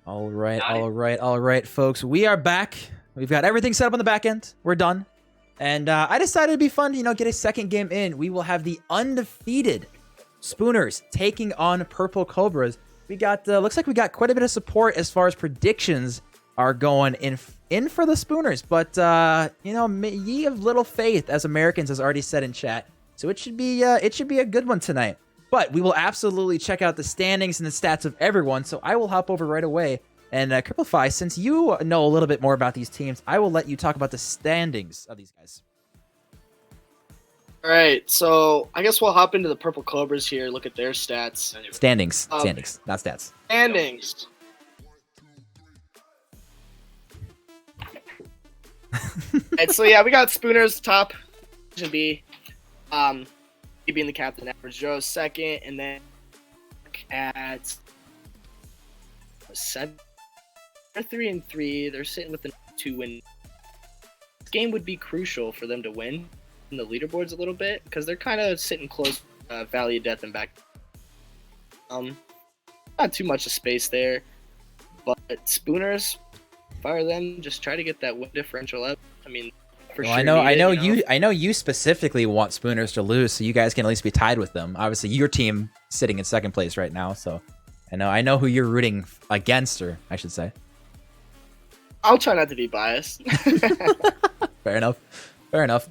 All right, folks. We are back. We've got everything set up on the back end. We're done. And I decided it'd be fun to, get a second game in. We will have the undefeated Spooners taking on Purple Cobras. We got, looks like we got quite a bit of support as far as predictions are going in for the Spooners. But, ye of little faith, as Americans has already said in chat. So it should be a good one tonight. But we will absolutely check out the standings and the stats of everyone. So I will hop over right away. And Cripplify, since you know a little bit more about these teams, I will let you talk about the standings of these guys. All right, so I guess we'll hop into the Purple Cobras here, look at their stats. Standings, not stats. Standings. Right, so yeah, we got Spooners top, Division B. He being the captain, Average Joe second, and then at 7. They're 3-3. They're sitting with a 2-win. This game would be crucial for them to win in the leaderboards a little bit because they're kind of sitting close, Valley of Death and back. Not too much of space there, but Spooners, fire them. Just try to get that win differential up. I mean, for sure. I know you specifically want Spooners to lose, so you guys can at least be tied with them. Obviously, your team sitting in second place right now, so I know who you're rooting against, or I should say. I'll try not to be biased. Fair enough.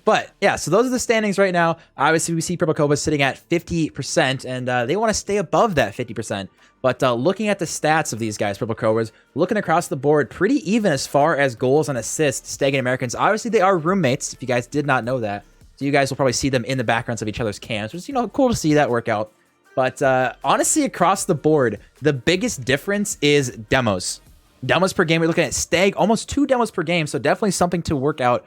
But yeah, so those are the standings right now. Obviously, we see Purple Cobras sitting at 50%, and they want to stay above that 50%. But looking at the stats of these guys, Purple Cobras, looking across the board, pretty even as far as goals and assists. Stag and Americans, obviously, they are roommates, if you guys did not know that. So you guys will probably see them in the backgrounds of each other's cams, which is, cool to see that work out. But honestly, across the board, the biggest difference is demos. Demos per game. We're looking at Stag, almost 2 demos per game, so definitely something to work out,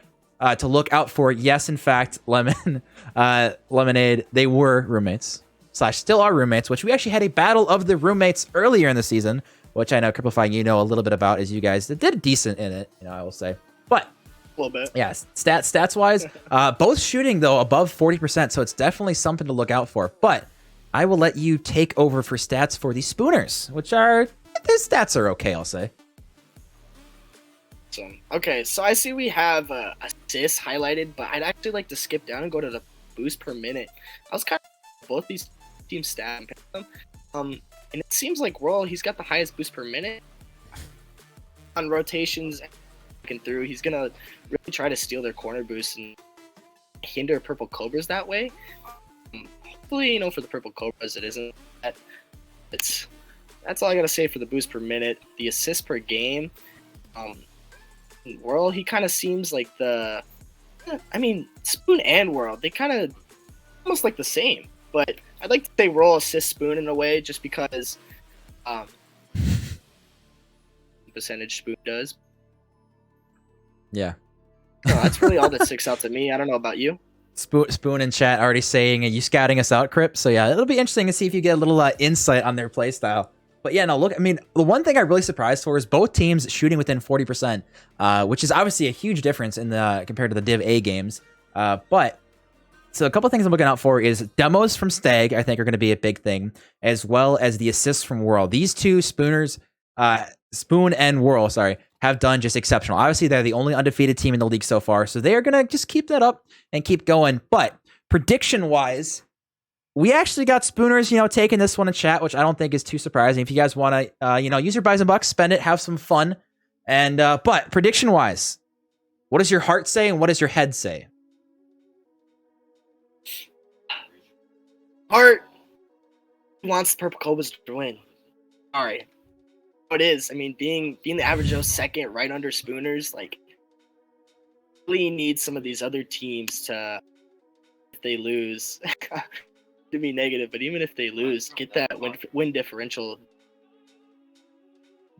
to look out for. Yes, in fact, Lemonade, they were roommates, / still are roommates, which we actually had a battle of the roommates earlier in the season, which I know, Cripplifying, a little bit about, as you guys did decent in it, I will say. But a little bit. Yeah, stats-wise, both shooting, though, above 40%, so it's definitely something to look out for. But I will let you take over for stats for the Spooners, which are, the stats are okay, I'll say. Okay, so I see we have assists highlighted, but I'd actually like to skip down and go to the boost per minute. I was kind of both these team stats and pick them. And it seems like he's got the highest boost per minute on rotations and through. He's gonna really try to steal their corner boost and hinder Purple Cobras that way. Hopefully, for the Purple Cobras, it isn't that. That's all I gotta say for the boost per minute. The assist per game. World, he kind of seems like Spoon and World, they kind of almost like the same, but I'd like to say Roll assist Spoon in a way, just because percentage Spoon does. Yeah. No, that's really all that sticks out to me. I don't know about you. Spoon in chat already saying, are you scouting us out, Crip? So yeah, it'll be interesting to see if you get a little insight on their play style. But yeah, no, look, the one thing I'm really surprised for is both teams shooting within 40%, which is obviously a huge difference compared to the Div A games. But so a couple things I'm looking out for is demos from Stag, I think, are going to be a big thing, as well as the assists from World. These two Spooners, Spoon and World, have done just exceptional. Obviously, they're the only undefeated team in the league so far, so they're going to just keep that up and keep going. But prediction-wise, we actually got Spooners, taking this one in chat, which I don't think is too surprising. If you guys want to, use your buys and bucks, spend it, have some fun. And, but prediction-wise, what does your heart say and what does your head say? Heart wants the Purple Cobras to win. All right. It is. Being the average Joe second right under Spooners, really need some of these other teams to, if they lose, to be negative, but even if they lose, get that win differential.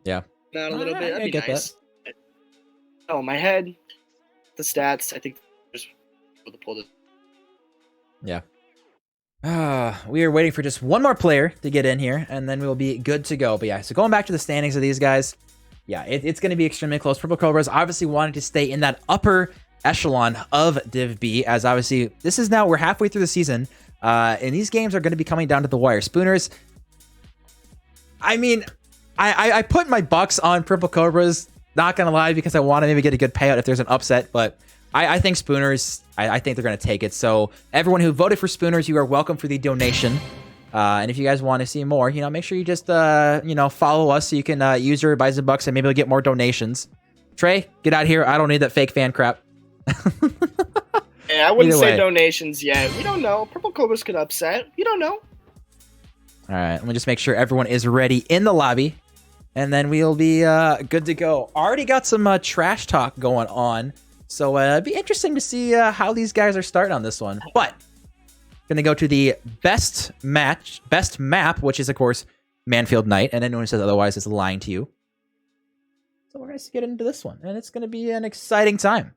Yeah. Down a little bit. That'd be nice. Oh, my head, the stats, I think just able to pull this. Yeah. We are waiting for just one more player to get in here, and then we'll be good to go. But yeah, so going back to the standings of these guys, yeah, it's going to be extremely close. Purple Cobras obviously wanting to stay in that upper echelon of Div B, as obviously we're halfway through the season, and these games are going to be coming down to the wire. Spooners, I put my bucks on Purple Cobras, not gonna lie, because I want to maybe get a good payout if there's an upset, but I think Spooners, I think they're gonna take it. So everyone who voted for Spooners, you are welcome for the donation. And if you guys want to see more, make sure you just follow us so you can use your buys and bucks and maybe we'll get more donations. Trey, get out of here. I don't need that fake fan crap. Yeah, I wouldn't say donations yet. We don't know. Purple Cobras could upset. We don't know. All right, let me just make sure everyone is ready in the lobby, and then we'll be good to go. Already got some trash talk going on, so it'd be interesting to see how these guys are starting on this one. But gonna go to the best map, which is of course Manfield Night, and anyone who says otherwise is lying to you. So we're gonna get into this one, and it's gonna be an exciting time.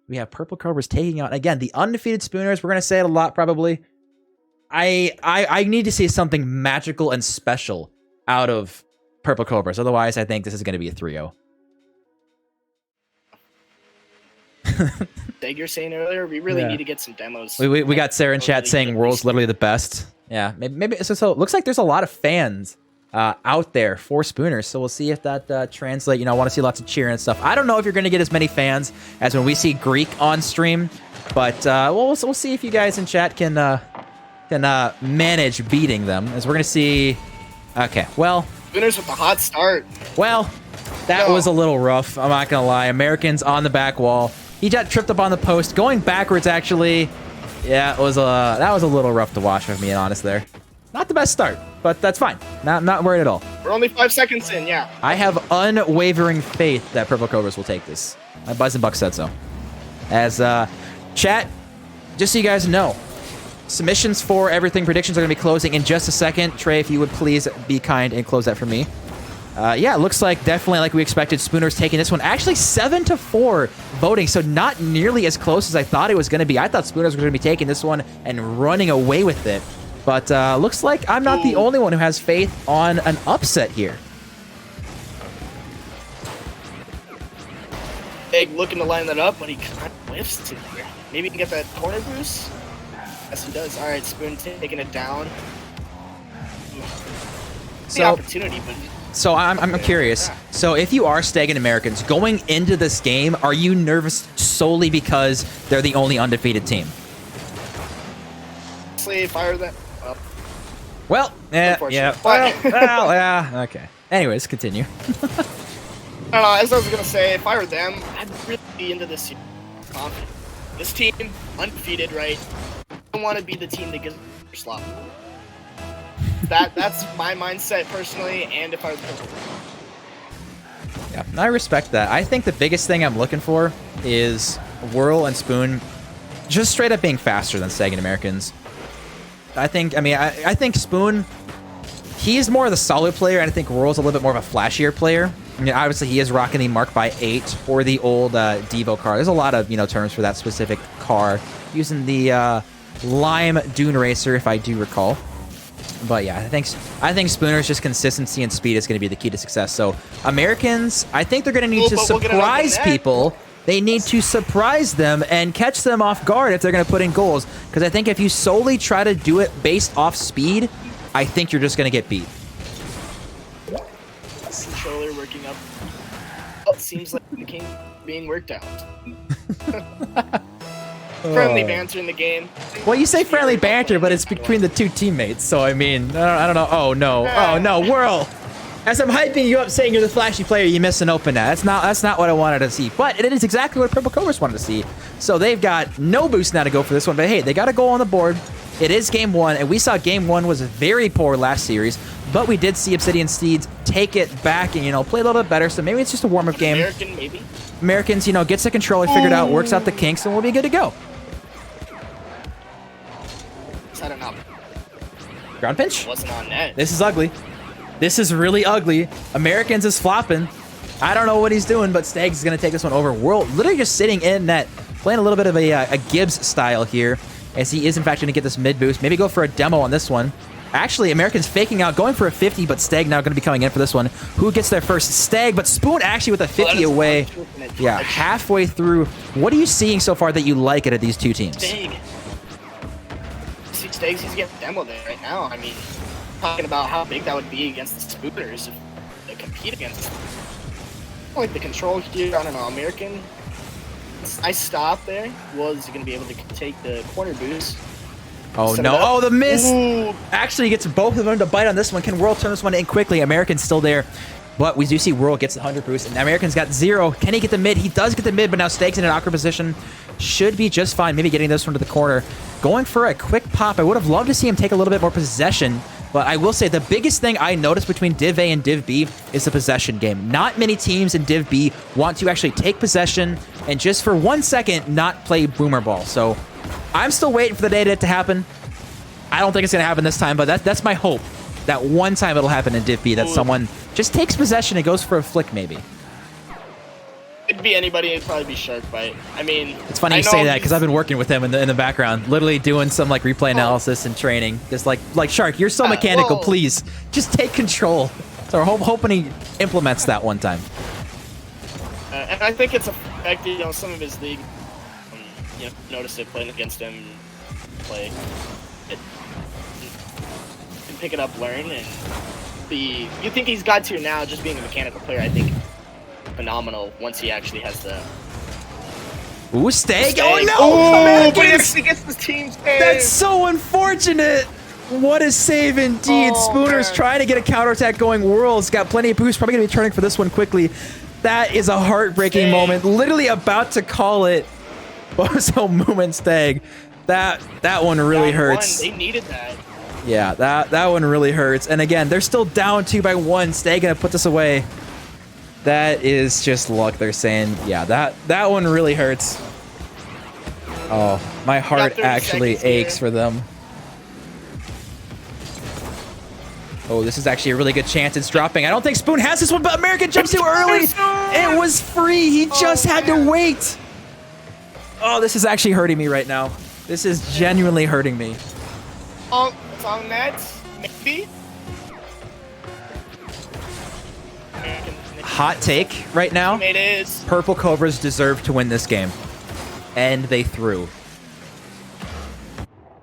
We have Purple Cobras taking out again the undefeated Spooners. We're gonna say it a lot probably. I need to see something magical and special out of Purple Cobras. Otherwise, I think this is going to be a 3-0. Like you're saying earlier, we really need to get some demos. We got Sarah in chat saying World's literally the best. Yeah, maybe so it looks like there's a lot of fans out there for Spooners. So we'll see if that translates. I want to see lots of cheering and stuff. I don't know if you're going to get as many fans as when we see Greek on stream, but we'll see if you guys in chat can manage beating them, as we're gonna see. Okay, well, Spooners with the hot start. Well, that was a little rough. I'm not gonna lie. Americans on the back wall. He got tripped up on the post, going backwards. Actually, yeah, that was a little rough to watch, if I'm being honest. There, not the best start, but that's fine. Not worried at all. We're only 5 seconds in. Yeah. I have unwavering faith that Purple Cobras will take this. My Buzz and Buck said so. As chat, just so you guys know, submissions for everything predictions are going to be closing in just a second. Trey, if you would please be kind and close that for me. Yeah, it looks like definitely like we expected. Spooners taking this one. Actually, 7-4 voting, so not nearly as close as I thought it was going to be. I thought Spooners were going to be taking this one and running away with it. But looks like I'm not the only one who has faith on an upset here. Big looking to line that up, but he kind of whiffs it here. Maybe he can get that corner boost. Yes, he does. All right, Spoon taking it down. The opportunity, but so I'm curious. So if you are Stag and Americans going into this game, are you nervous solely because they're the only undefeated team? Honestly, fire that up. Well, yeah. Well, yeah. Okay. Anyways, continue. I don't know. As I was gonna say, if I were them, I'd really be into this. Confident. This team undefeated, right? I don't want to be the team that gets slop. That's my mindset personally, and if I was yeah, I respect that. I think the biggest thing I'm looking for is Whirl and Spoon just straight up being faster than Stag and Americans. I think Spoon, he's more of the solid player, and I think Whirl's a little bit more of a flashier player. I mean, obviously, he is rocking the Mark by 8 or the old Devo car. There's a lot of terms for that specific car, using the Lime Dune Racer, if I do recall. But yeah, I think Spooner's just consistency and speed is going to be the key to success. So Americans, I think they're going to need to surprise people. They need to surprise them and catch them off guard if they're going to put in goals. Because I think if you solely try to do it based off speed, I think you're just going to get beat. Controller working up. Oh, it seems like the king being worked out. Friendly banter in the game. Well, you say friendly banter, but it's between the two teammates. So I mean, I don't know. Oh no, Whirl. As I'm hyping you up, saying you're the flashy player, you miss an open net. That's not what I wanted to see. But it is exactly what Purple Cobras wanted to see. So they've got no boost now to go for this one. But hey, they got a goal on the board. It is game 1, and we saw game 1 was very poor last series. But we did see Obsidian Steeds take it back and play a little bit better. So maybe it's just a warm-up game. American, maybe. Americans, gets the controller figured out, works out the kinks, and we'll be good to go. I don't know. Ground pinch? Wasn't on net. This is ugly. This is really ugly. Americans is flopping. I don't know what he's doing, but Stags is going to take this one over. World literally just sitting in net, playing a little bit of a Gibbs style here, as he is in fact going to get this mid boost. Maybe go for a demo on this one. Actually, Americans faking out, going for a 50, but Stag now going to be coming in for this one. Who gets there first? Stag, but Spoon actually with a 50 away. Yeah, halfway through. What are you seeing so far that you like out of these two teams? Stags, he's getting demo there right now. I mean, talking about how big that would be against the Spooners. compete against. Like the control here, I don't know, American. I stopped there. Was going to be able to take the corner boost. Oh no! Oh, the miss! Ooh. Actually gets both of them to bite on this one. Can World turn this one in quickly? American's still there. But we do see World gets the 100 boost, and American's got 0. Can he get the mid? He does get the mid, but now Steg's in an awkward position. Should be just fine. Maybe getting this one to the corner. Going for a quick pop. I would have loved to see him take a little bit more possession, but I will say the biggest thing I noticed between Div A and Div B is the possession game. Not many teams in Div B want to actually take possession and just for 1 second not play boomer ball. So I'm still waiting for the day to happen. I don't think it's going to happen this time, but that's my hope. That one time it'll happen in Div B that someone just takes possession and goes for a flick maybe. It'd be anybody. It'd probably be Shark Bite. I mean, it's funny you say that because I've been working with him in the background, literally doing some like replay analysis and training. Just like Shark, you're so mechanical. Please just take control. So we're hoping he implements that one time. And I think it's affected, some of his league. Notice it playing against him, play it, and pick it up, learn, and you think he's got to now just being a mechanical player. I think phenomenal once he actually has the. Ooh, Steg! Oh no! But he actually gets the team save. That's so unfortunate. What a save indeed. Spooner's man. Trying to get a counterattack going. World's got plenty of boost. Probably gonna be turning for this one quickly. That is a heartbreaking moment. Literally about to call it. Bozo Movement Steg. That one really hurts. They needed that. Yeah, that one really hurts. And again, they're still down 2 by 1. Steg gonna put this away. That is just luck, they're saying. Yeah, that one really hurts. Oh, my heart actually aches for them. Oh, this is actually a really good chance. It's dropping. I don't think Spoon has this one, but American jumps too early. It was free. He just had to wait. Oh, this is actually hurting me right now. This is genuinely hurting me. Oh, it's on net. Maybe. Hot take right now. It is. Purple Cobras deserve to win this game. And they threw.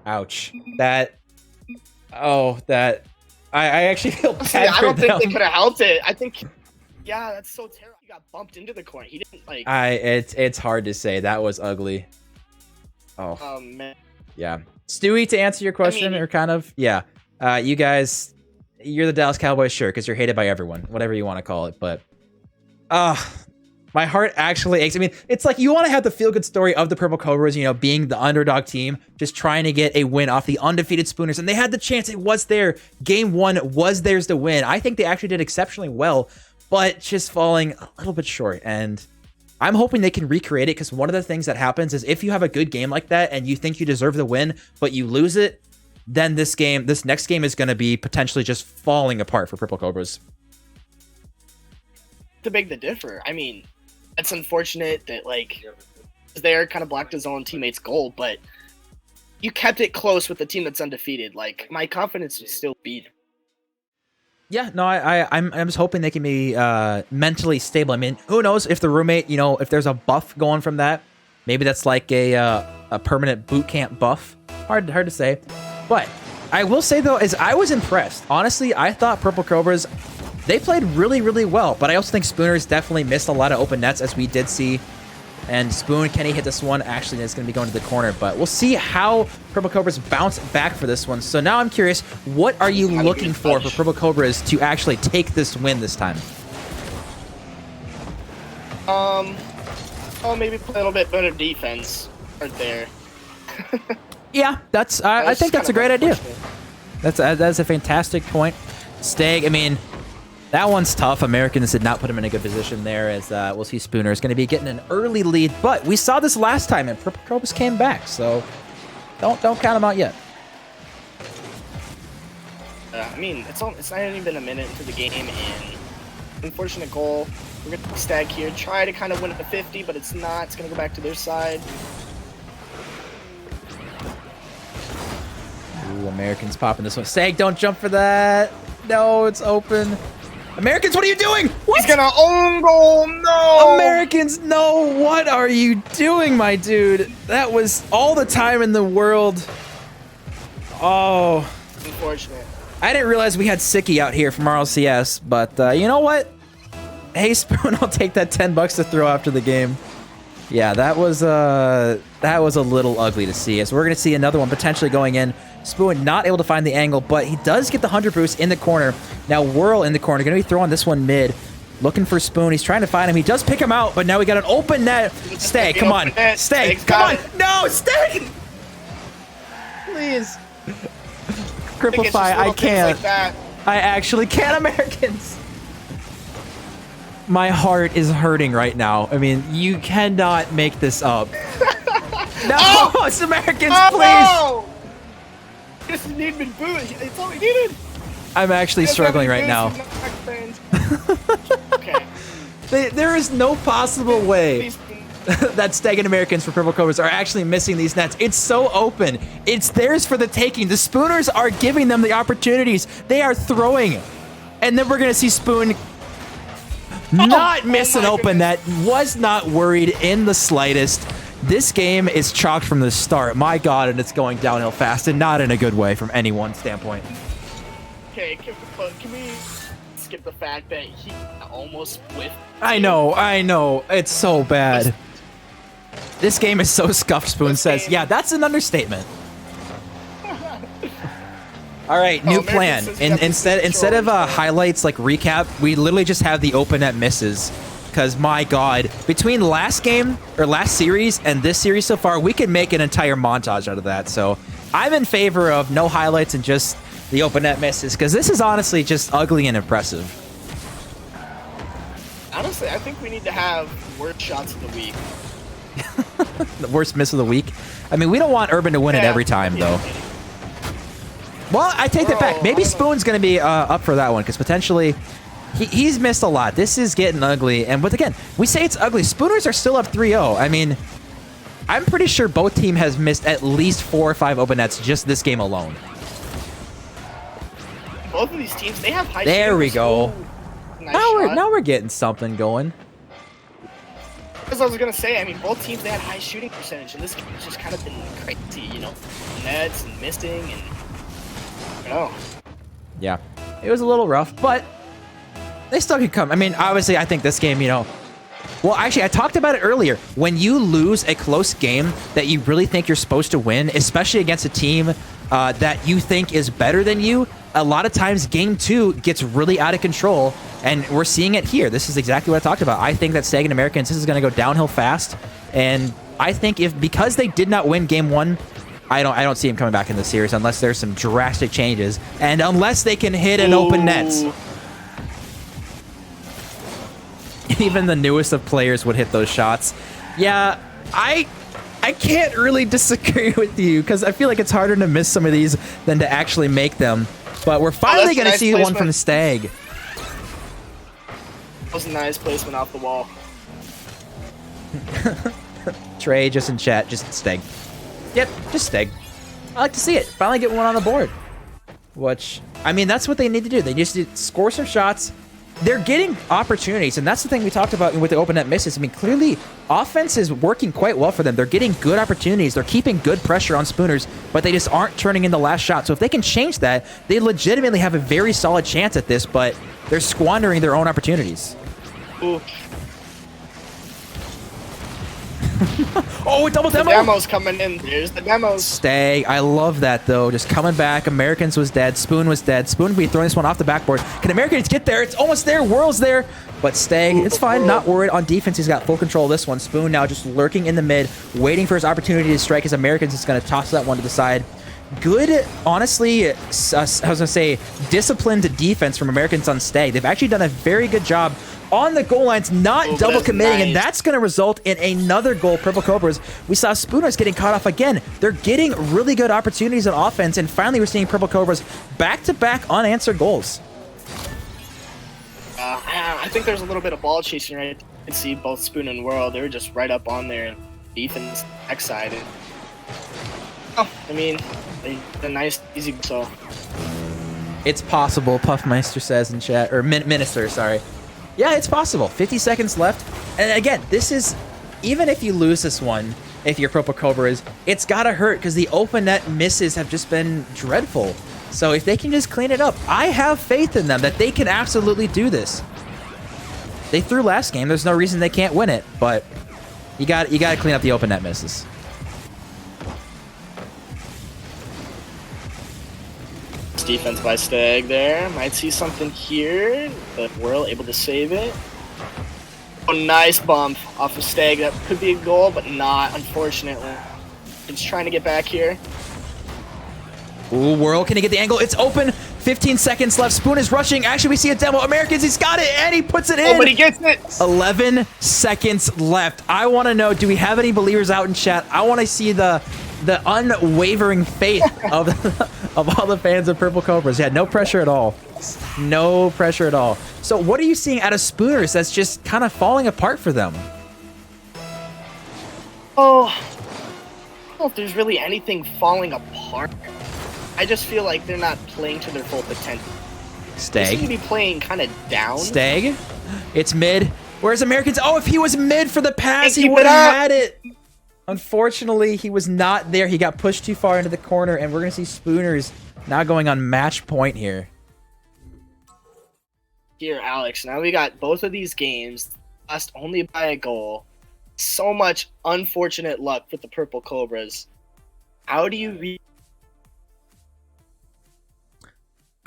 Ouch. I actually feel bad for I don't think them. they could have helped it. I think, yeah, that's so terrible. He got bumped into the corner. He didn't like. It's hard to say. That was ugly. Oh. Oh man. Yeah. Stewie, to answer your question, or kind of, yeah. You guys, you're the Dallas Cowboys, sure, because you're hated by everyone, whatever you want to call it. But, my heart actually aches. I mean, it's like you want to have the feel-good story of the Purple Cobras, being the underdog team, just trying to get a win off the undefeated Spooners. And they had the chance. It was there. Game 1 was theirs to win. I think they actually did exceptionally well, but just falling a little bit short. And I'm hoping they can recreate it, because one of the things that happens is if you have a good game like that and you think you deserve the win, but you lose it, then this next game is going to be potentially just falling apart for Purple Cobras. To beg the differ. I mean, it's unfortunate that they're kind of blocked his own teammate's goal, but you kept it close with the team that's undefeated. Like, my confidence is still beat. Yeah, no, I'm just hoping they can be mentally stable. I mean, who knows if the roommate, if there's a buff going from that, maybe that's like a permanent boot camp buff. Hard to say, but I will say though, is I was impressed. Honestly, I thought Purple Cobras, they played really, really well, but I also think Spooners definitely missed a lot of open nets, as we did see. And Spoon, can he hit this one? Actually, it's going to be going to the corner, but we'll see how Purple Cobras bounce back for this one. So now I'm curious, what are you looking for Purple Cobras to actually take this win this time? Maybe play a little bit better defense right there. Yeah, I think that's a great idea. That's a fantastic point. Steg, I mean, that one's tough. Americans did not put him in a good position there, as we'll see Spooner is going to be getting an early lead. But we saw this last time, and Purple Cobras came back, so don't count them out yet. I mean, it's not even been a minute into the game, and unfortunate goal. We're going to stack here, try to kind of win at the 50, but it's not. It's going to go back to their side. Ooh, Americans popping this one. Stag, don't jump for that. No, it's open. Americans, what are you doing? What? He's gonna own goal. No. Americans, no. What are you doing, my dude? That was all the time in the world. Oh. Unfortunate. I didn't realize we had Sicky out here from RLCS, but you know what? Hey, Spoon, I'll take that $10 to throw after the game. Yeah, that was a little ugly to see. So we're going to see another one potentially going in. Spoon not able to find the angle, but he does get the 100 boost in the corner. Now Whirl in the corner. Going to be throwing this one mid. Looking for Spoon. He's trying to find him. He does pick him out, but now we got an open net. Stay, come on. Stay, come on. No, stay. Please. Cripplify, I can't. Like I actually can't, Americans. My heart is hurting right now. I mean, you cannot make this up. No, it's Americans, please. No! This need been booed. It's all we needed. I'm actually struggling right now. Okay. There is no possible way that Steg and Americans for Purple Cobras are actually missing these nets. It's so open. It's theirs for the taking. The Spooners are giving them the opportunities. They are throwing. And then we're going to see Spoon not miss an open net. Was not worried in the slightest. This game is chalked from the start. My God, and it's going downhill fast, and not in a good way from anyone's standpoint. Okay, can we skip the fact that he almost whiffed? I know. It's so bad. This game is so scuffed, Spoon says. Yeah, that's an understatement. All right, new plan. Instead of highlights like recap, we literally just have the open net misses. Because my God, between last game or last series and this series so far, we could make an entire montage out of that. So I'm in favor of no highlights and just the open net misses, because this is honestly just ugly and impressive. Honestly, I think we need to have worst shots of the week. The worst miss of the week. I mean, we don't want Urban to win it every time, though. Well, I take that back. Maybe Spoon's going to be up for that one, because potentially he's missed a lot. This is getting ugly. And but again, we say it's ugly. Spooners are still up 3-0. I mean, I'm pretty sure both teams has missed at least 4 or 5 open nets just this game alone. Both of these teams, they have high. There we go. Nice now we're getting something going. As I was gonna say, I mean, both teams, they had high shooting percentage, and this game has just kind of been crazy, you know, nets and missing, and I don't know. Yeah, it was a little rough, but they still can come. I mean, obviously, I think this game, you know. Well, actually, I talked about it earlier. When you lose a close game that you really think you're supposed to win, especially against a team that you think is better than you, a lot of times game 2 gets really out of control, and we're seeing it here. This is exactly what I talked about. I think that Stag and Americans, this is going to go downhill fast, and I think because they did not win game 1, I don't see him coming back in the series unless there's some drastic changes, and unless they can hit an open nets. Even the newest of players would hit those shots. Yeah, I can't really disagree with you, because I feel like it's harder to miss some of these than to actually make them. But we're finally going to see one from Stag. That was a nice placement off the wall. Trey, just in chat, just Stag. Yep, just Stag. I like to see it. Finally get one on the board. Which, I mean, that's what they need to do. They just need to score some shots. They're getting opportunities, and that's the thing we talked about with the open net misses. I mean, clearly, offense is working quite well for them. They're getting good opportunities. They're keeping good pressure on Spooners, but they just aren't turning in the last shot. So if they can change that, they legitimately have a very solid chance at this, but they're squandering their own opportunities. Ooh. Oh, double demo! The demo's coming in. There's the demos. Stay. I love that, though. Just coming back. Americans was dead. Spoon was dead. Spoon will be throwing this one off the backboard. Can Americans get there? It's almost there. Whirl's there. But Stay, it's fine. Not worried. On defense, he's got full control of this one. Spoon now just lurking in the mid, waiting for his opportunity to strike. As Americans is going to toss that one to the side. Good, honestly, I was going to say, disciplined defense from Americans on Stay. They've actually done a very good job on the goal lines, not double committing, and that's going to result in another goal. Purple Cobras. We saw Spooners getting caught off again. They're getting really good opportunities on offense, and finally we're seeing Purple Cobras back-to-back unanswered goals. I think there's a little bit of ball chasing, right? You can see both Spoon and Whirl. They were just right up on there, and defense excited. Oh, I mean, they're nice, easy, so. It's possible, Puffmeister says in chat, or Minister, sorry. Yeah, it's possible. 50 seconds left. And again, this is, even if you lose this one, if you're Purple Cobras, it's got to hurt because the open net misses have just been dreadful. So if they can just clean it up, I have faith in them that they can absolutely do this. they threw last game. There's no reason they can't win it, but you got to clean up the open net misses. Defense by Stag there. Might see something here, but Whirl able to save it. Oh, nice bump off of Stag. That could be a goal, but not, unfortunately. He's trying to get back here. Ooh, Whirl, can he get the angle? It's open. 15 seconds left. Spoon is rushing. Actually, we see a demo. Americans, he's got it, and he puts it in. Oh, but he gets it. 11 seconds left. I want to know, do we have any believers out in chat? I want to see the unwavering faith of of all the fans of Purple Cobras. Yeah, no pressure at all. No pressure at all. So what are you seeing out of Spooners that's just kind of falling apart for them? Oh, I don't know if there's really anything falling apart. I just feel like they're not playing to their full potential. Stag. They seem to be playing kind of down. Stag. It's mid. Where's Americans? Oh, if he was mid for the pass, he would have had it. Unfortunately, he was not there. He got pushed too far into the corner, and we're going to see Spooners now going on match point here. Here, Alex. Now we got both of these games lost only by a goal. So much unfortunate luck with the Purple Cobras. How do you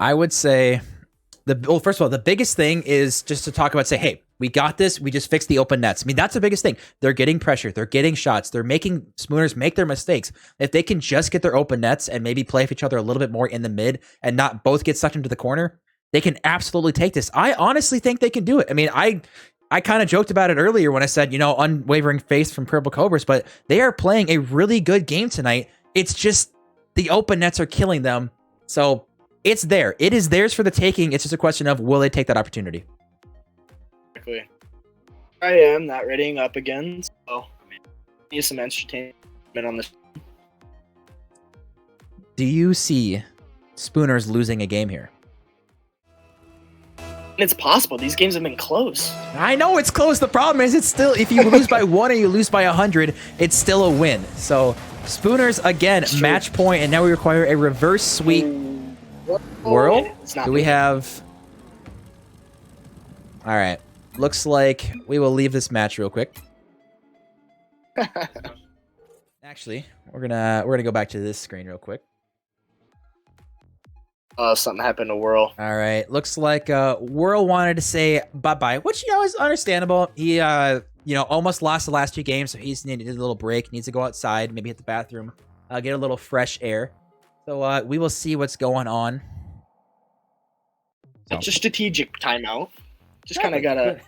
I would say, well, first of all, the biggest thing is just to talk about, say, hey, we got this. We just fixed the open nets. I mean, that's the biggest thing. They're getting pressure. They're getting shots. They're making Spooners make their mistakes. If they can just get their open nets and maybe play with each other a little bit more in the mid and not both get sucked into the corner, they can absolutely take this. I honestly think they can do it. I mean, I kind of joked about it earlier when I said, you know, unwavering faith from Purple Cobras, but they are playing a really good game tonight. It's just the open nets are killing them. So it's there. It is theirs for the taking. It's just a question of, will they take that opportunity? Exactly. I am not readying up again, so need some entertainment on this. Do you see Spooners losing a game here? It's possible. These games have been close. I know it's close. The problem is, it's still, if you lose by 1 or you lose by 100, it's still a win. So Spooners again, match point, and now we require a reverse sweep. Whirl? Do we have? All right. Looks like we will leave this match real quick. Actually, we're gonna go back to this screen real quick. Something happened to Whirl. All right. Looks like Whirl wanted to say bye-bye, which, you know, is understandable. He you know, almost lost the last 2 games, so he's needed a little break. Needs to go outside, maybe hit the bathroom, get a little fresh air. So we will see what's going on. It's a strategic timeout. Just kind of gotta.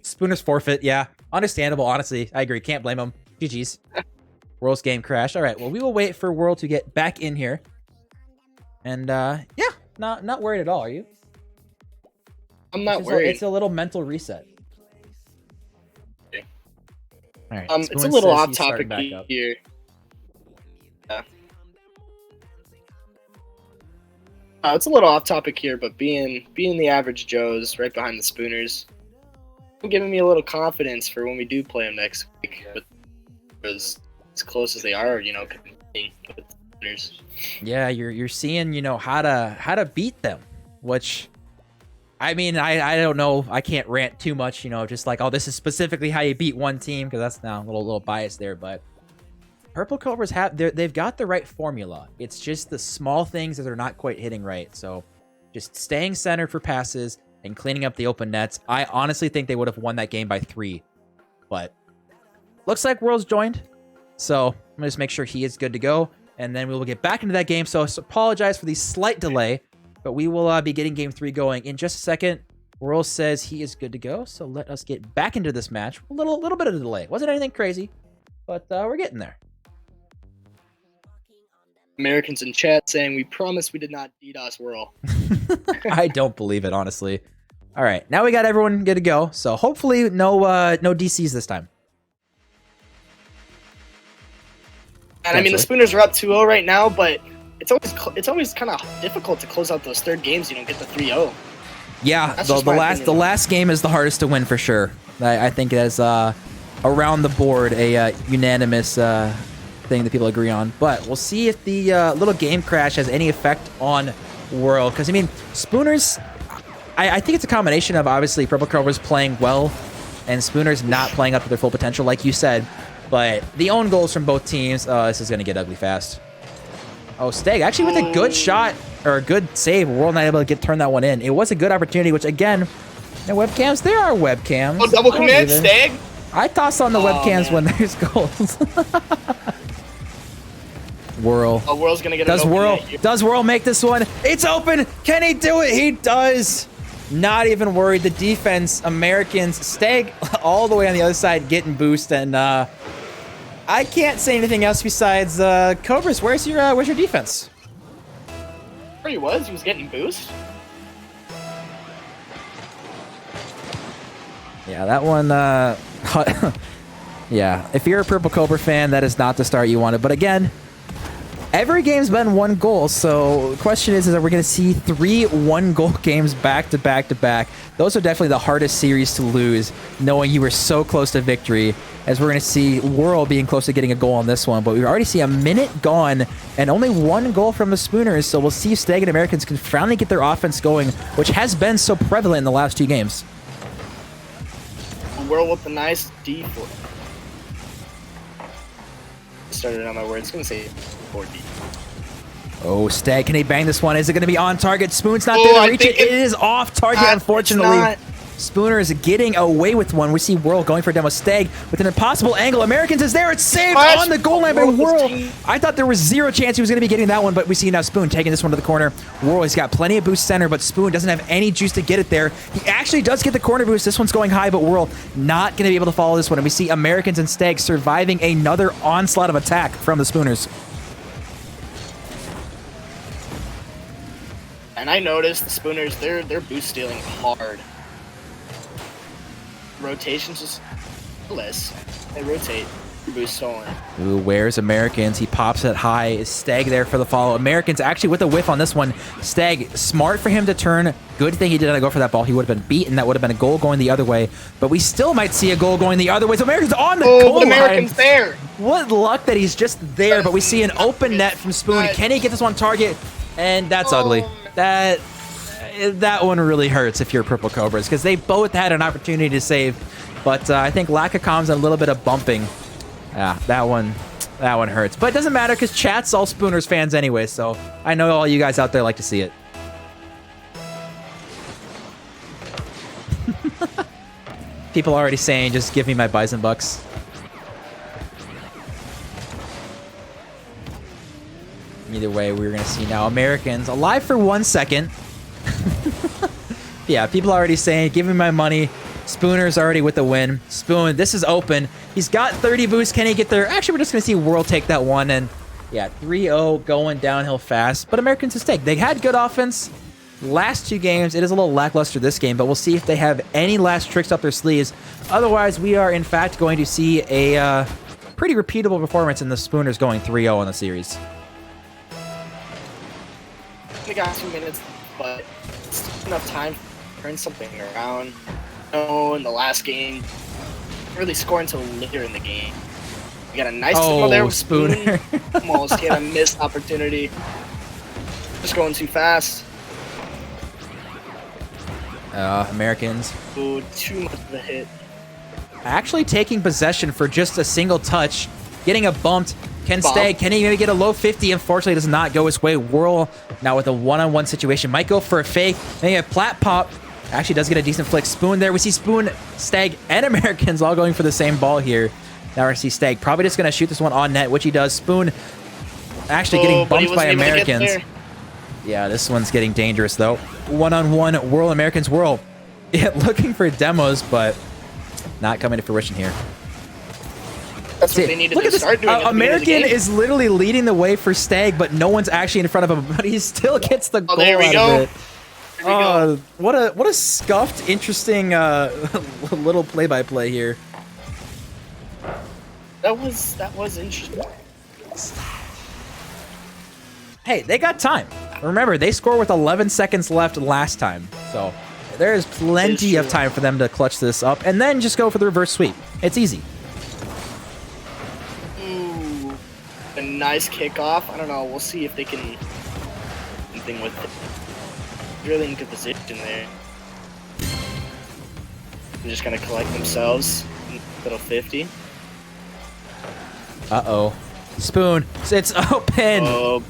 Spooners forfeit. Yeah, understandable. Honestly, I agree. Can't blame him. GG's. Whirl's game crashed. All right. Well, we will wait for Whirl to get back in here. And yeah, not worried at all. Are you? I'm not worried. It's a little mental reset. Okay. All right. It's a little off topic here. Yeah. It's a little off topic here, but being the average Joes right behind the Spooners, giving me a little confidence for when we do play them next week. Because as close as they are, you know, competing with the Spooners. Yeah, you're seeing, you know, how to beat them, which, I mean, I don't know, I can't rant too much, you know, just like, oh, this is specifically how you beat one team, because that's now a little biased there, but Purple Cobras they've got the right formula. It's just the small things that they're not quite hitting right. So just staying centered for passes and cleaning up the open nets. I honestly think they would have won that game by 3, but looks like Whirl's joined. So I'm gonna just make sure he is good to go, and then we will get back into that game. So apologize for the slight delay, but we will be getting game 3 going in just a second. Whirl says he is good to go. So let us get back into this match. A little bit of a delay. Wasn't anything crazy, but we're getting there. Americans in chat saying, we promise we did not DDoS Whirl. I don't believe it, honestly. All right, now we got everyone good to go. So hopefully no DCs this time. And I mean, the Spooners are up 2-0 right now, but it's always kind of difficult to close out those third games. You don't get the 3-0. Yeah, the last game is the hardest to win for sure. I think that's around the board a unanimous thing that people agree on. But we'll see if the little game crash has any effect on Whirl, because I mean, Spooners, I think it's a combination of obviously Purple Cobras playing well and Spooner's not playing up to their full potential, like you said. But the own goals from both teams, this is going to get ugly fast. Oh, Steg actually with a good shot or a good save. World not able to turn that one in. It was a good opportunity, which again, the webcams, there are webcams. Oh, double commit, Steg. I toss on the webcams when there's goals. Whirl. Oh, Whirl's gonna get does Whirl make this one? It's open. Can he do it? He does. Not even worried. The defense, Americans, Steg all the way on the other side getting boost, and I can't say anything else besides Cobras. Where's your defense? Where he was getting boost. Yeah, that one. Yeah, if you're a Purple Cobra fan, that is not the start you wanted. But again, every game's been 1 goal, so the question is are we going to see 3 1-goal games back to back to back? Those are definitely the hardest series to lose, knowing you were so close to victory, as we're going to see Whirl being close to getting a goal on this one. But we already see a minute gone and only 1 goal from the Spooners, so we'll see if Steg and Americans can finally get their offense going, which has been so prevalent in the last 2 games. Whirl with a nice D4. Started on my words. Gonna say 4D. Oh, Steg, can he bang this one? Is it going to be on target? Spoon's not there to reach it. It is off target, unfortunately. Spooner is getting away with one. We see Whirl going for a demo. Steg with an impossible angle. Americans is there. It's saved on the goal line by Whirl. I thought there was 0 chance he was going to be getting that one, but we see now Spoon taking this one to the corner. Whirl, he's got plenty of boost center, but Spoon doesn't have any juice to get it there. He actually does get the corner boost. This one's going high, but Whirl not going to be able to follow this one. And we see Americans and Steg surviving another onslaught of attack from the Spooners. And I noticed the Spooners, they're boost stealing hard. Rotations just less. They rotate. Boost stolen. Ooh, where's Americans? He pops it high. Is Steg there for the follow? Americans actually with a whiff on this one. Steg, smart for him to turn. Good thing he did not go for that ball. He would have been beaten. That would have been a goal going the other way. But we still might see a goal going the other way. So Americans on the goal line. Americans there. What luck that he's just there. But we see an open net from Spoon. Can he get this one target? And that's ugly. That one really hurts if you're Purple Cobras, because they both had an opportunity to save, but I think lack of comms and a little bit of bumping. Yeah, that one hurts. But it doesn't matter because chat's all Spooners fans anyway, so I know all you guys out there like to see it. People already saying, just give me my Bison Bucks. Either way, we're going to see now Americans alive for 1 second. Yeah, people already saying, give me my money. Spooner's already with the win. Spoon, this is open. He's got 30 boosts. Can he get there? Actually, we're just going to see Whirl take that one. And yeah, 3-0 going downhill fast. But Americans mistake. They had good offense last 2 games. It is a little lackluster this game, but we'll see if they have any last tricks up their sleeves. Otherwise, we are in fact going to see a pretty repeatable performance in the Spooners going 3-0 on the series. We got 2 minutes, but it's enough time to turn something around. No, in the last game, really score until later in the game. We got a nice signal there with Spooner. Almost had a missed opportunity. Just going too fast. Americans. Ooh, too much of a hit. Actually taking possession for just a single touch. Getting a bumped. Can Steg, can he maybe get a low 50? Unfortunately, does not go his way. Whirl now with a one-on-one situation. Might go for a fake. Maybe a plat pop. Actually does get a decent flick. Spoon there. We see Spoon, Steg, and Americans all going for the same ball here. Now we see Steg probably just going to shoot this one on net, which he does. Spoon actually getting bumped by Americans. Yeah, this one's getting dangerous, though. One-on-one, Whirl, Americans, Whirl. Yeah, looking for demos, but not coming to fruition here. That's what they needed to start doing. American is literally leading the way for Steg, but no one's actually in front of him. But he still gets the goal out of it. Oh, what a scuffed, interesting little play-by-play here. That was interesting. Hey, they got time. Remember, they scored with 11 seconds left last time, so there is plenty of time for them to clutch this up and then just go for the reverse sweep. It's easy. Ooh, a nice kickoff. I don't know. We'll see if they can do anything with it. Really in good position there. They're just gonna collect themselves. Little 50. Uh-oh. Spoon. It's open. Oh,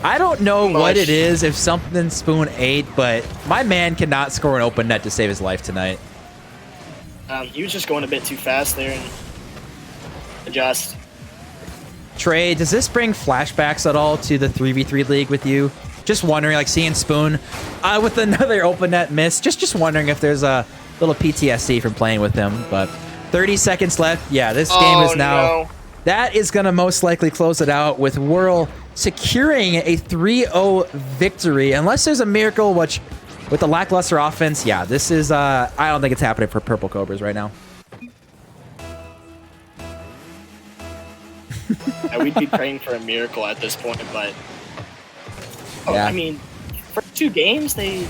I don't know much. what it is, if something Spoon ate, but my man cannot score an open net to save his life tonight. He was just going a bit too fast there and adjust. Trey, does this bring flashbacks at all to the 3v3 league with you? Just wondering, like seeing Spoon with another open net miss. Just wondering if there's a little PTSD from playing with him. But 30 seconds left. Yeah, this game is now... No. That is going to most likely close it out with Whirl securing a 3-0 victory. Unless there's a miracle, which with the lackluster offense, yeah, this is... I don't think it's happening for Purple Cobras right now. We'd be praying for a miracle at this point, but Yeah. I mean, for 2 games, they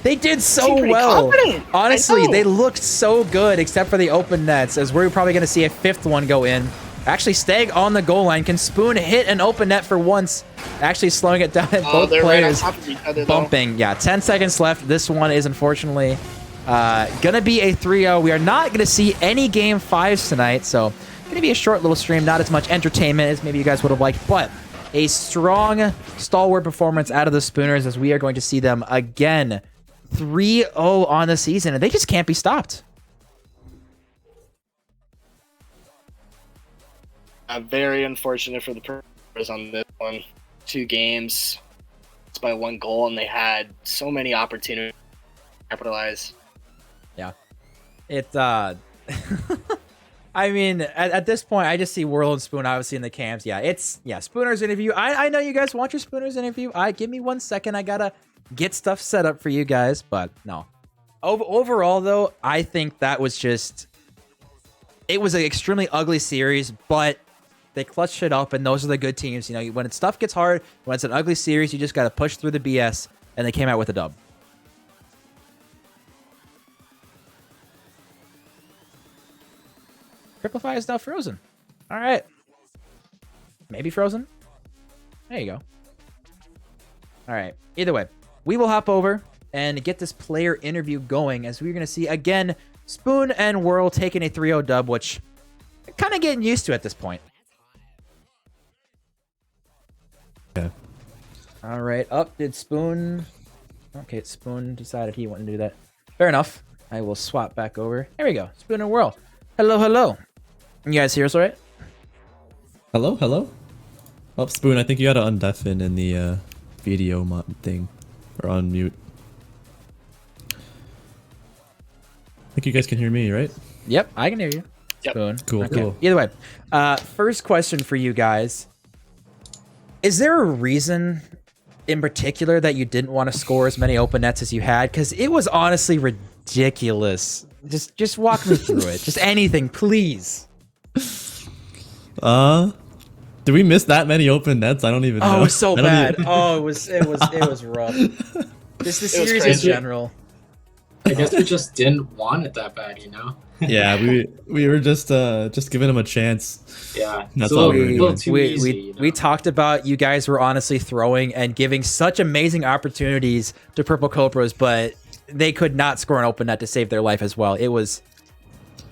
did so seem pretty well. confident. Honestly, I know. they looked so good, except for the open nets, as we're probably going to see a 5th one go in. Actually, Stag on the goal line. Can Spoon hit an open net for once? Actually slowing it down. Both they're players right on top of each other, though. bumping. Yeah, 10 seconds left. This one is unfortunately going to be a 3-0. We are not going to see any Game 5s tonight, so going to be a short little stream. Not as much entertainment as maybe you guys would have liked, but a strong, stalwart performance out of the Spooners as we are going to see them again 3-0 on the season, and they just can't be stopped. Very unfortunate for the Cobras on this one. 2 games, it's by 1 goal, and they had so many opportunities to capitalize. Yeah. It, I mean, at this point, I just see Whirl and Spoon obviously in the cams. Yeah, it's, yeah, Spooner's interview. I know you guys want your Spooner's interview. Give me 1 second. I gotta get stuff set up for you guys, but no. Overall, though, I think that was just, it was an extremely ugly series, but they clutched it up, and those are the good teams. You know, when stuff gets hard, when it's an ugly series, you just got to push through the BS, and they came out with a dub. Cripplify is now frozen. All right. Maybe frozen? There you go. All right. Either way, we will hop over and get this player interview going, as we're going to see, again, Spoon and Whirl taking a 3-0 dub, which I'm kind of getting used to at this point. Okay. All right. Up did Spoon. Okay, Spoon decided he wanted to do that. Fair enough. I will swap back over. There we go. Spoon and Whirl. Hello, hello. You guys hear us all right? Hello, hello. Oh, Spoon, I think you gotta undeafen in the video mod thing, or on mute. I think you guys can hear me, right? Yep, I can hear you. Yep. Spoon. Cool, Okay. cool. Either way, first question for you guys. Is there a reason in particular that you didn't want to score as many open nets as you had? Because it was honestly ridiculous. Just walk me through it. Just anything, please. Did we miss that many open nets? I don't even know. Oh, it was so I don't bad. even- Oh, it was rough. Just the series in crazy. general. I guess we just didn't want it that bad, you know? Yeah, we were just giving him a chance. Yeah. That's it's a all little, we were little doing. too we, easy, we, you know? we talked about you guys were honestly throwing and giving such amazing opportunities to Purple Cobras, but they could not score an open net to save their life as well. It was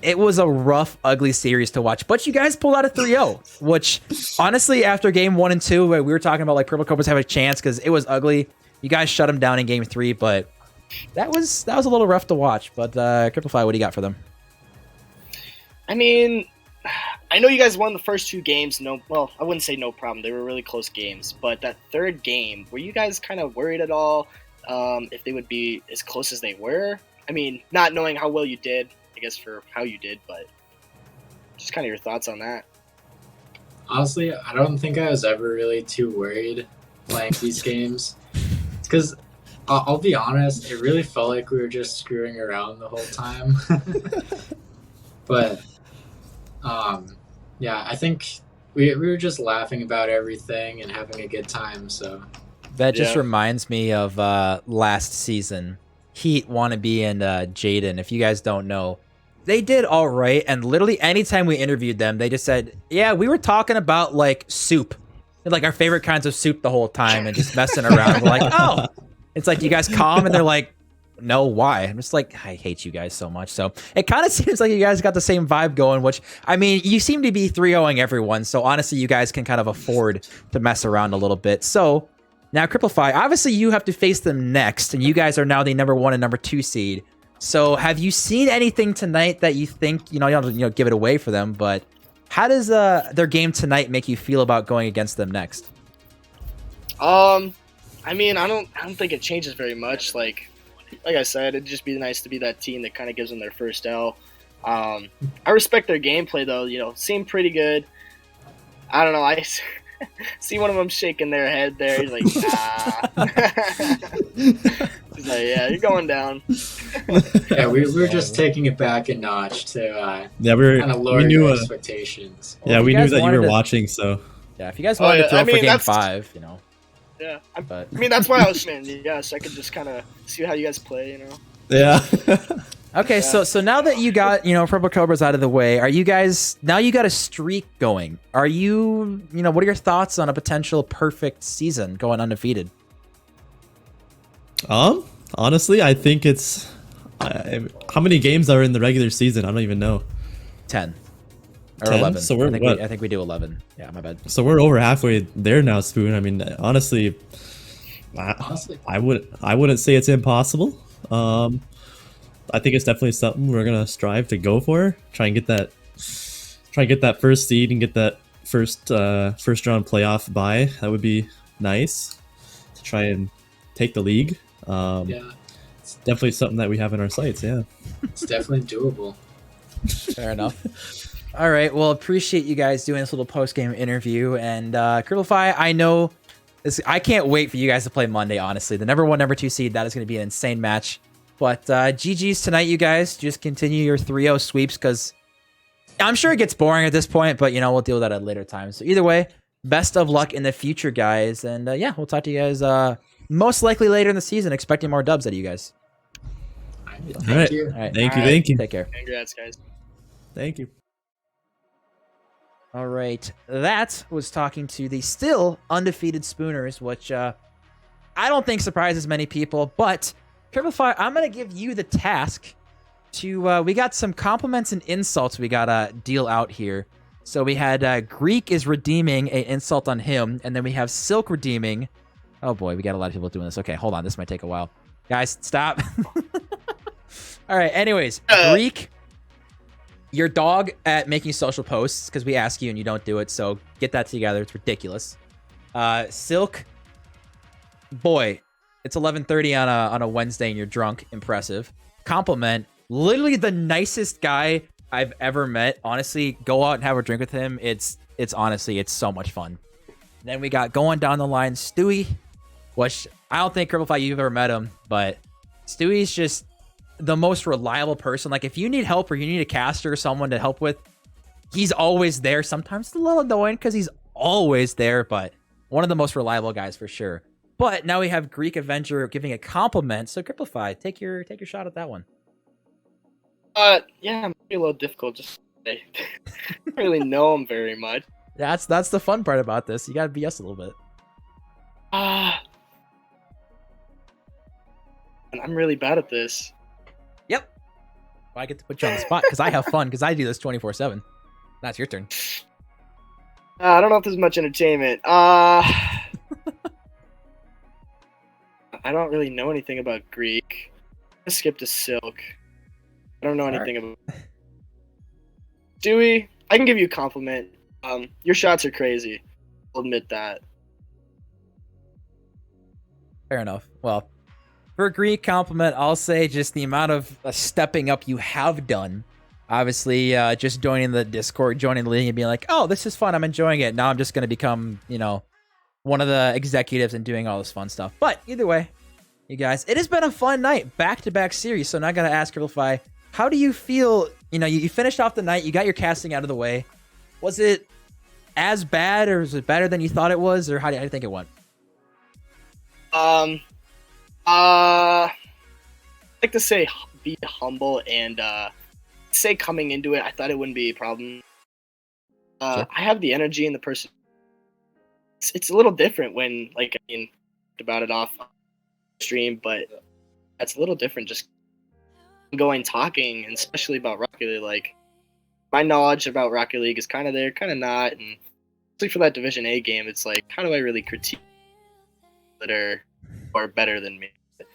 a rough, ugly series to watch, but you guys pulled out a 3-0, which honestly, after game 1 and 2, we were talking about like Purple Cobras have a chance because it was ugly. You guys shut them down in game 3, but that was a little rough to watch. But Cripplify, what do you got for them? I mean, I know you guys won the first 2 games. Well, I wouldn't say no problem. They were really close games. But that 3rd game, were you guys kind of worried at all if they would be as close as they were? I mean, not knowing how well you did, I guess, for how you did, but just kind of your thoughts on that. Honestly, I don't think I was ever really too worried playing these games. Because I'll be honest, it really felt like we were just screwing around the whole time. But, yeah, I think we were just laughing about everything and having a good time, so. That just Yeah. reminds me of last season. Heat, Wannabe, and Jaden. If you guys don't know, they did all right. And literally anytime we interviewed them, they just said, yeah, we were talking about like soup, like our favorite kinds of soup the whole time and just messing around. We're like, oh, it's like, you guys calm? And they're like, know why. I'm just like, I hate you guys so much. So it kind of seems like you guys got the same vibe going, which, I mean, you seem to be 3-0ing everyone. So honestly, you guys can kind of afford to mess around a little bit. So now Cripplefy, obviously you have to face them next, and you guys are now the number 1 and number 2 seed. So have you seen anything tonight that you think, you don't have to, give it away for them, but how does their game tonight make you feel about going against them next? I mean, I don't think it changes very much. Like I said, it'd just be nice to be that team that kind of gives them their first L. I respect their gameplay though. Seemed pretty good. I don't know. I see one of them shaking their head there. He's like, nah. He's like, yeah, you're going down. Yeah, we're just taking it back a notch to kind of lower we knew your expectations. Yeah, Well, we you knew guys that you wanted were to- watching, so Yeah, if you guys wanted to throw for game 5, Yeah, But I mean that's why I was saying, so I could just kind of see how you guys play, yeah. Okay, Yeah. so now that you got, Purple Cobras out of the way, are you guys, now you got a streak going. Are you, what are your thoughts on a potential perfect season going undefeated? Honestly, I think it's how many games are in the regular season? I don't even know. 10 or 10? 11. So we're what? I think we do 11. Yeah, my bad. So we're over halfway there now, Spoon. I mean, honestly, Honestly, I wouldn't say it's impossible. I think it's definitely something we're gonna strive to go for. Try and get that first seed and get that first round playoff bye. That would be nice to try and take the league. yeah, It's definitely something that we have in our sights. Yeah. it's definitely doable. Fair enough. All right. Well, appreciate you guys doing this little post-game interview. And Cripplefy, I know this. I can't wait for you guys to play Monday, honestly. The number 1, number 2 seed, that is going to be an insane match. But GG's tonight, you guys. Just continue your 3-0 sweeps, because I'm sure it gets boring at this point, but, we'll deal with that at a later time. So either way, best of luck in the future, guys. And yeah, we'll talk to you guys most likely later in the season, expecting more dubs out of you guys. Thank you. All right. Thank you. Take care. Congrats, guys. Thank you. All right, that was talking to the still undefeated Spooners, which I don't think surprises many people, but Cripplefy, I'm going to give you the task to, we got some compliments and insults we got to deal out here. So we had Greek is redeeming an insult on him, and then we have Silk redeeming. Oh boy, we got a lot of people doing this. Okay, hold on, this might take a while. Guys, stop. All right, anyways, Greek, your dog at making social posts, because we ask you and you don't do it, so get that together. It's ridiculous. Silk, boy, it's 11:30 on a Wednesday and you're drunk. Impressive. Compliment, literally the nicest guy I've ever met. Honestly, go out and have a drink with him. It's honestly, it's so much fun. Then we got going down the line, Stewie, which I don't think Cripplefy you've ever met him, but Stewie's just the most reliable person. Like, if you need help or you need a caster or someone to help with, he's always there. Sometimes it's a little annoying because he's always there, but one of the most reliable guys for sure. But now we have Greek Avenger giving a compliment. So Cripplefy, take your shot at that one. Yeah, it might be a little difficult just I don't really know him very much. That's the fun part about this. You gotta BS a little bit. And I'm really bad at this. Yep. Well, I get to put you on the spot because I have fun because I do this 24/7. That's your turn. I don't know if there's much entertainment. I don't really know anything about Greek. Let's skip to Silk. I don't know anything about Dewey. I can give you a compliment. Your shots are crazy. I'll admit that. Fair enough. Well, for a Greek compliment, I'll say just the amount of stepping up you have done. Obviously, just joining the Discord, joining the league, and being like, "Oh, this is fun. I'm enjoying it." Now I'm just going to become, one of the executives and doing all this fun stuff. But either way, you guys, it has been a fun night, back-to-back series. So now I got to ask Cripplefy, how do you feel? You finished off the night. You got your casting out of the way. Was it as bad, or was it better than you thought it was, or how do you think it went? I like to say be humble and say coming into it, I thought it wouldn't be a problem. Sure. I have the energy and the person. It's a little different when, about it off stream, but That's a little different just going talking, and especially about Rocket League. Like, my knowledge about Rocket League is kind of there, kind of not, and especially for that Division A game, it's like, how do I really critique that are better than me?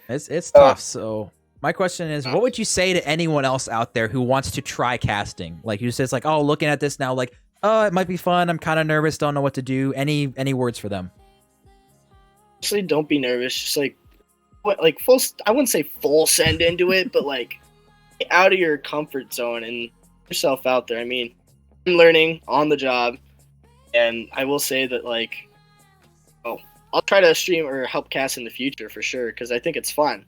It's tough. So my question is, what would you say to anyone else out there who wants to try casting? Like, who says like, oh, looking at this now, like, oh, it might be fun. I'm kind of nervous. Don't know what to do. Any words for them? Actually, don't be nervous. Just like full. I wouldn't say full send into it, but like get out of your comfort zone and put yourself out there. I mean, I'm learning on the job, and I will say that like, I'll try to stream or help cast in the future for sure because I think it's fun.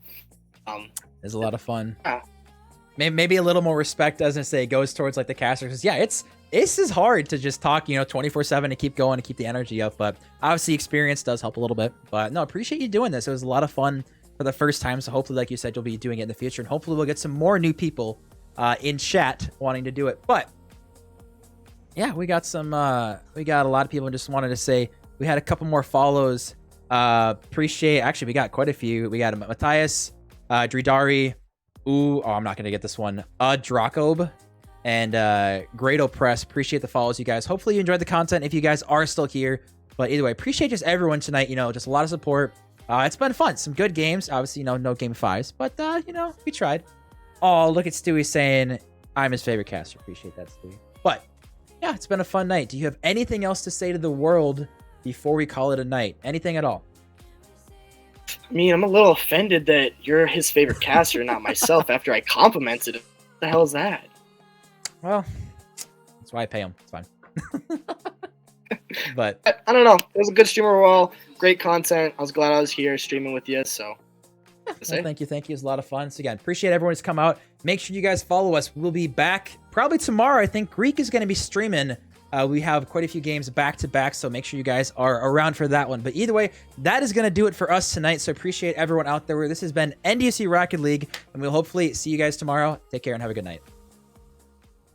It's a lot of fun. Maybe a little more respect, doesn't say, it goes towards like the casters. Because yeah, it's is hard to just talk, 24/7 and keep going and keep the energy up. But obviously, experience does help a little bit. But no, appreciate you doing this. It was a lot of fun for the first time. So hopefully, like you said, you'll be doing it in the future, and hopefully, we'll get some more new people in chat wanting to do it. But yeah, we got a lot of people just wanted to say we had a couple more follows. Appreciate. Actually, we got quite a few. We got Matthias, Dridari. I'm not gonna get this one. Dracob and Great Oppress. Appreciate the follows, you guys. Hopefully you enjoyed the content if you guys are still here. But either way, appreciate just everyone tonight. Just a lot of support. It's been fun. Some good games. Obviously, no game 5s, but we tried. Oh, look at Stewie saying I'm his favorite caster. Appreciate that, Stewie. But yeah, it's been a fun night. Do you have anything else to say to the world before we call it a night? Anything at all? I mean, I'm a little offended that you're his favorite caster, not myself, after I complimented him. What the hell is that? Well, that's why I pay him. It's fine. But I don't know. It was a good stream overall. Great content. I was glad I was here streaming with you. So, well, thank you. It was a lot of fun. So again, appreciate everyone who's come out. Make sure you guys follow us. We'll be back probably tomorrow. I think Greek is going to be streaming. We have quite a few games back to back, so make sure you guys are around for that one. But either way, that is going to do it for us tonight. So appreciate everyone out there. This has been NDSU Rocket League, and we'll hopefully see you guys tomorrow. Take care and have a good night.